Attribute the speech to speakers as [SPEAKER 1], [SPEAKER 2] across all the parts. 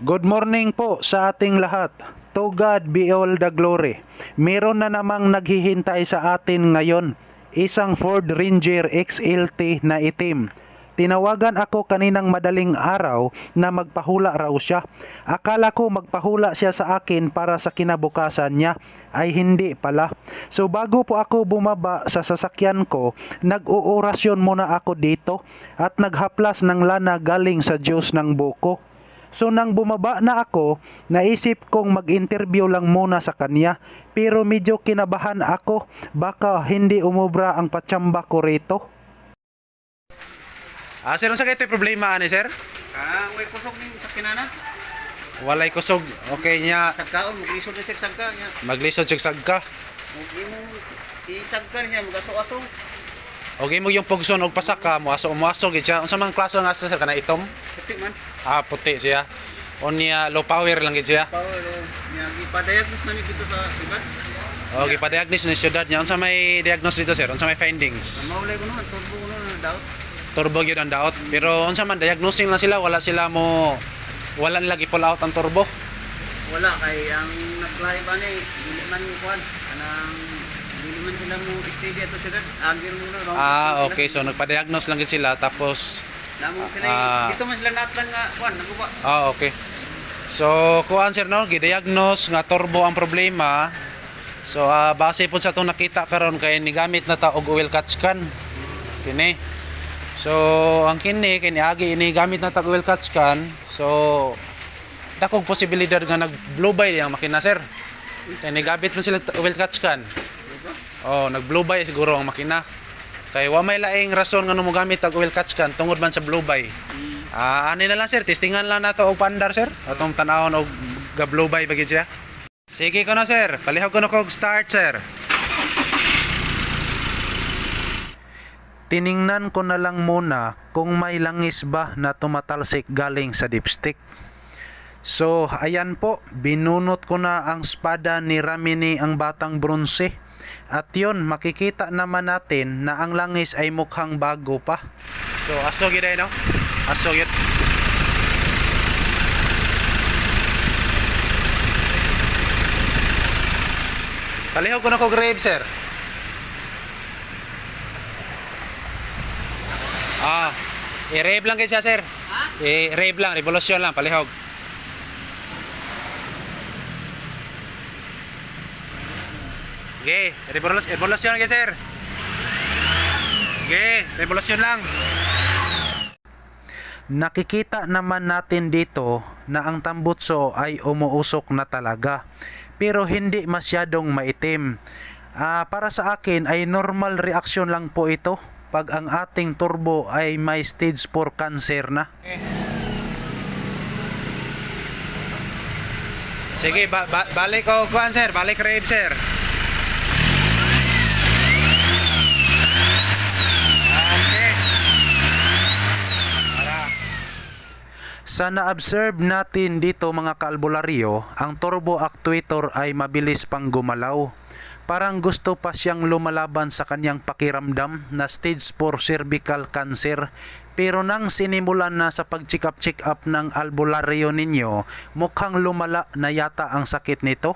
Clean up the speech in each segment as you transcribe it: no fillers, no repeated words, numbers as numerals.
[SPEAKER 1] Good morning po sa ating lahat. To God be all the glory. Meron na namang naghihintay sa atin ngayon. Isang Ford Ranger XLT na itim. Tinawagan ako kaninang madaling araw na magpahula raw siya. Akala ko magpahula siya sa akin para sa kinabukasan niya. Ay hindi pala. So bago po ako bumaba sa sasakyan ko, nag-uorasyon muna ako dito at naghaplas ng lana galing sa Diyos ng buko. So nang bumaba na ako, naisip kong mag-interview lang muna sa kanya. Pero medyo kinabahan ako, baka hindi umubra ang patsamba ko rito.
[SPEAKER 2] Sir, unsa kay problema ani sir?
[SPEAKER 3] May kusog ning sa kinana.
[SPEAKER 2] Walay kusog. Okay niya,
[SPEAKER 3] Sagkaon mo lisod na siya sagka niya.
[SPEAKER 2] maglisod sig sagka.
[SPEAKER 3] Mo isagka niya magaso-aso.
[SPEAKER 2] Okay mo yung pugson og pasaka mo aso gid siya. Unsa man klaso nga sir kana itom?
[SPEAKER 3] Puti man.
[SPEAKER 2] Puti siya. Unya low power lang gid siya.
[SPEAKER 3] Pawelo niya gipadayagnos na ni dito sa sibad.
[SPEAKER 2] Okay, pa-diagnose ni syudad niya. Unsa may diagnose dito sir? Unsa may findings?
[SPEAKER 3] Maulay ko no turbo ko no daot.
[SPEAKER 2] Turbo gyud ang daot. Pero unsa man diagnosing lang sila, wala nila gi-pull out ang turbo.
[SPEAKER 3] Wala kay ang nag-fly ba ni dili man kuan kanang dili man sila mo steady ato sila. Agir mo no.
[SPEAKER 2] Okay, so nagpa-diagnose lang gid sila tapos
[SPEAKER 3] Namo sila dito man sila natlan nga kuan naguba.
[SPEAKER 2] okay. So, kuan sir no, gi-diagnose nga turbo ang problema. So, base po sa itong nakita karon kay nigamit na ta og oil catch can. Kini. So, ang kini agi ini gamit na ta og oil catch can. So, dakog posibilidad nga nag-blow by ang makina sir. Kay nigamit man sila oil catch can. Nag-blow by siguro ang makina. Kay wa may laing rason nga mo gamit og oil catch can tungod man sa blow by. Ani na lang sir, testingan lang nato og pandar sir. Atong tan-awon og ga-blow by bagid siya. Sige ko na sir, palihog ko na kog start sir.
[SPEAKER 1] Tiningnan ko na lang muna kung may langis ba na tumatalsik galing sa dipstick. So, ayan po, binunot ko na ang espada ni Ramini ang batang bronze. At yun, makikita naman natin na ang langis ay mukhang bago pa.
[SPEAKER 2] So aso gid ay no? Aso gid. Palihog ko na kog rave sir. I-rave lang kay siya sir. I-rave lang, revolusyon lang, palihog. Okay, revolusyon kay sir. Okay, revolusyon lang.
[SPEAKER 1] Nakikita naman natin dito na ang tambutso ay umuusok na talaga. Pero hindi masyadong maitim. Para sa akin ay normal reaction lang po ito pag ang ating turbo ay may stage 4 cancer na.
[SPEAKER 2] Sige, balik ko kuan sir, balik rave sir. Okay.
[SPEAKER 1] Sa na-observe natin dito mga kaalbularyo, ang turbo actuator ay mabilis pang gumalaw. Parang gusto pa siyang lumalaban sa kanyang pakiramdam na stage 4 cervical cancer. Pero nang sinimulan na sa pag-check up ng albularyo ninyo, mukhang lumala na yata ang sakit nito.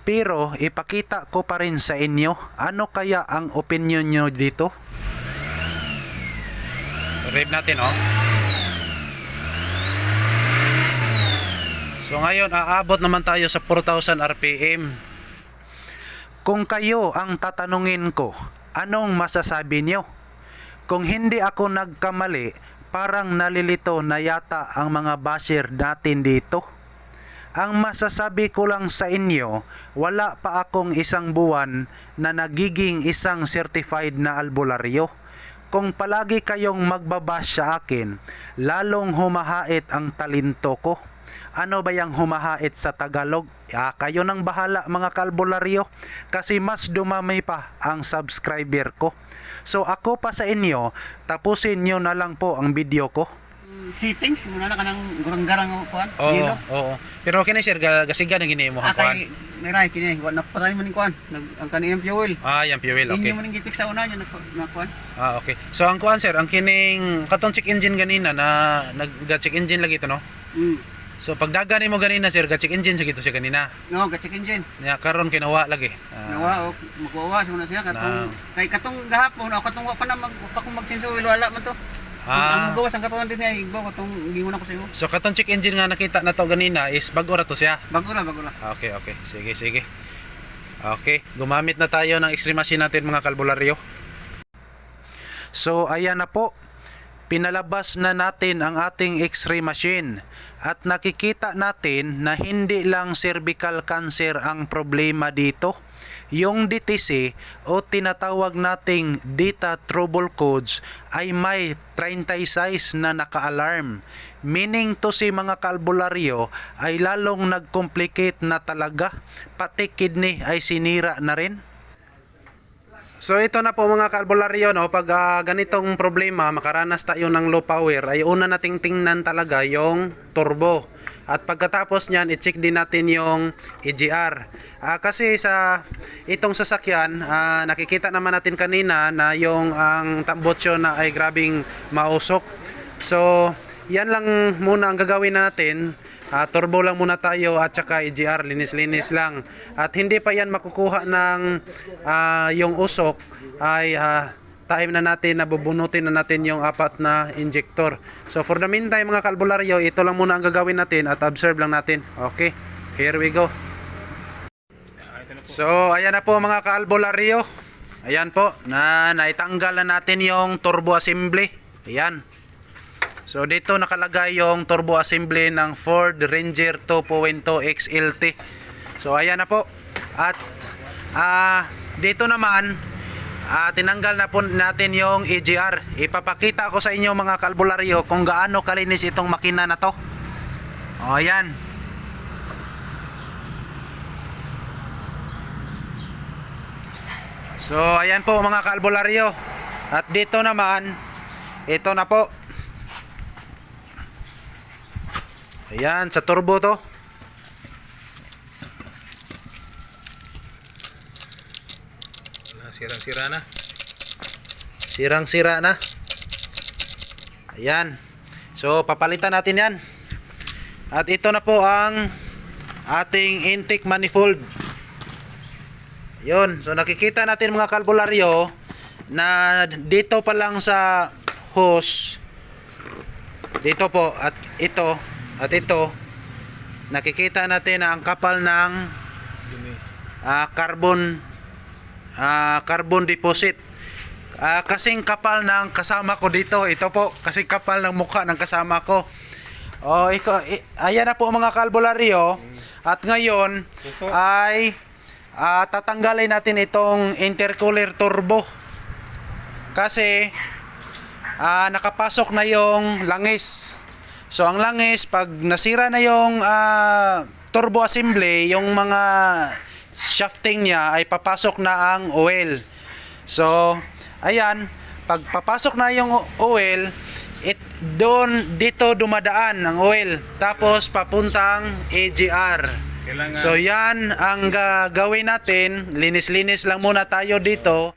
[SPEAKER 1] Pero ipakita ko pa rin sa inyo, ano kaya ang opinion nyo dito?
[SPEAKER 2] Rave natin So ngayon aabot naman tayo sa 4,000 RPM.
[SPEAKER 1] Kung kayo ang tatanungin ko, anong masasabi nyo? Kung hindi ako nagkamali, parang nalilito na yata ang mga basher natin dito. Ang masasabi ko lang sa inyo, wala pa akong isang buwan na nagiging isang certified na albularyo. Kung palagi kayong magbabash sa akin, lalong humahait ang talento ko. Ano ba yung humahait sa Tagalog? Kayo nang bahala mga kalbularyo, kasi mas dumami pa ang subscriber ko. So ako pa sa inyo, tapusin nyo na lang po ang video ko.
[SPEAKER 3] Settings muna na kanang gurang-garang kuan.
[SPEAKER 2] Oo. Pero kini sir, gasiga na gini mo kuan.
[SPEAKER 3] Meray kini wa na patay man kuan. Ang kaniyang fuel.
[SPEAKER 2] Yung fuel, okay.
[SPEAKER 3] Inyo man gipik sa una niya na kuan.
[SPEAKER 2] Okay. So ang kuan sir, ang kining katong check engine ganina na nag-check engine lagi ito no? So pagdagan mo ganina sir, check engine sa gito siya kanina.
[SPEAKER 3] No, check engine.
[SPEAKER 2] Nya karon kinawa lagi.
[SPEAKER 3] Nawa, magwawa sa muna siya. Kay katong gahapon, o katong wa pa na magsinso, wala man to. Ang gawas ang katawan din niya, igbo ko itong gingon ako sa iyo.
[SPEAKER 2] So katong check engine nga nakita na to ganina is bago ra to siya.
[SPEAKER 3] Bago na.
[SPEAKER 2] Okay. Sige. Okay, gumamit na tayo ng X-ray machine natin mga kalbularyo. So ayan na po. Pinalabas na natin ang ating X-ray machine at nakikita natin na hindi lang cervical cancer ang problema dito. Yung DTC o tinatawag nating data trouble codes ay may 36 na naka-alarm. Meaning to si mga kalbularyo ay lalong nag-complicate na talaga, pati kidney ay sinira na rin. So ito na po mga kalbularyo, no, pag ganitong problema, makaranas tayo ng low power, ay una nating tingnan talaga yung turbo. At pagkatapos niyan, i-check din natin yung EGR. Kasi sa itong sasakyan, nakikita naman natin kanina na yung ang tambutso na ay grabing mausok. So yan lang muna ang gagawin natin. Turbo lang muna tayo at saka EGR, linis-linis lang. At hindi pa yan makukuha ng yung usok ay time na natin na bubunutin na natin yung 4 na injector. So for the meantime mga kalbularyo, ito lang muna ang gagawin natin at observe lang natin. Okay, here we go. So ayan na po mga kalbularyo. Ayan po, naitanggal na natin yung turbo assembly. Ayan. So dito nakalagay yung turbo assembly ng Ford Ranger 2.2 XLT. So ayan na po. At dito naman tinanggal na po natin yung EGR. Ipapakita ko sa inyo mga kalbularyo kung gaano kalinis itong makina na to. O ayan. So ayan po mga kalbularyo. At dito naman, ito na po. Ayan, sa turbo to. Sirang-sira na. Sirang-sira na. Ayan. So, papalitan natin yan. At ito na po ang ating intake manifold. Yun. So, nakikita natin mga kalbularyo na dito pa lang sa hose. Dito po. At ito nakikita natin na ang kapal ng carbon deposit. Kasing kapal ng kasama ko dito. Ito po, kasing kapal ng mukha ng kasama ko. Ayan na po mga kalbularyo. At ngayon ay tatanggalin natin itong intercooler turbo. Kasi nakapasok na yung langis. So ang langis, pag nasira na yung turbo assembly, yung mga shafting niya ay papasok na ang oil. So ayan, pag papasok na yung oil, dito dumadaan ang oil, tapos papuntang EGR. So yan ang gagawin natin. Linis-linis lang muna tayo dito.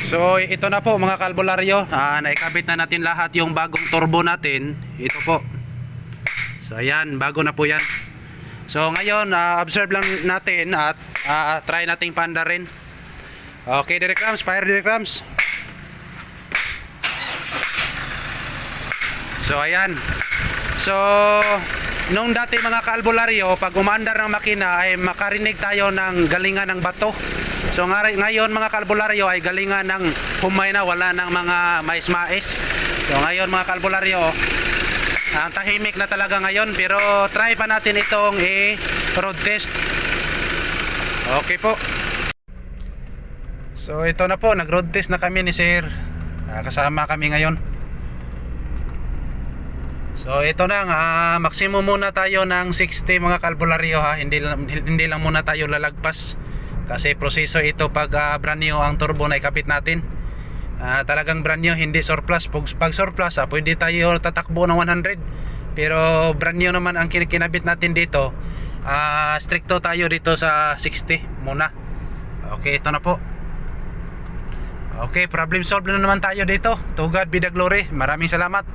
[SPEAKER 2] So ito na po mga kalbularyo, naikabit na natin lahat yung bagong turbo natin. Ito po. So ayan, bago na po yan. So ngayon, observe lang natin at try nating panda rin. Okay, Direct Rams, fire Direct Rams. So ayan. So nung dati mga kalbularyo, pag umaandar ng makina ay makarinig tayo ng galingan ng bato. So ngayon mga kalbularyo ay galingan ng humay na, wala ng mga mais-mais. So ngayon mga kalbularyo, ang tahimik na talaga ngayon, pero try pa natin itong road test. Okay po. So ito na po, nag-road test na kami ni Sir. Kasama kami ngayon. So ito na, maximum muna tayo ng 60 mga kalbularyo ha. Hindi lang muna tayo lalagpas. Kasi proseso ito pag brand new ang turbo na ikapit natin. Talagang brand new, hindi surplus. Pag surplus, pwede tayo tatakbo ng 100. Pero brand new naman ang kinabit natin dito. Stricto tayo dito sa 60 muna. Okay, ito na po. Okay, problem solved na naman tayo dito. To God be the glory. Maraming salamat.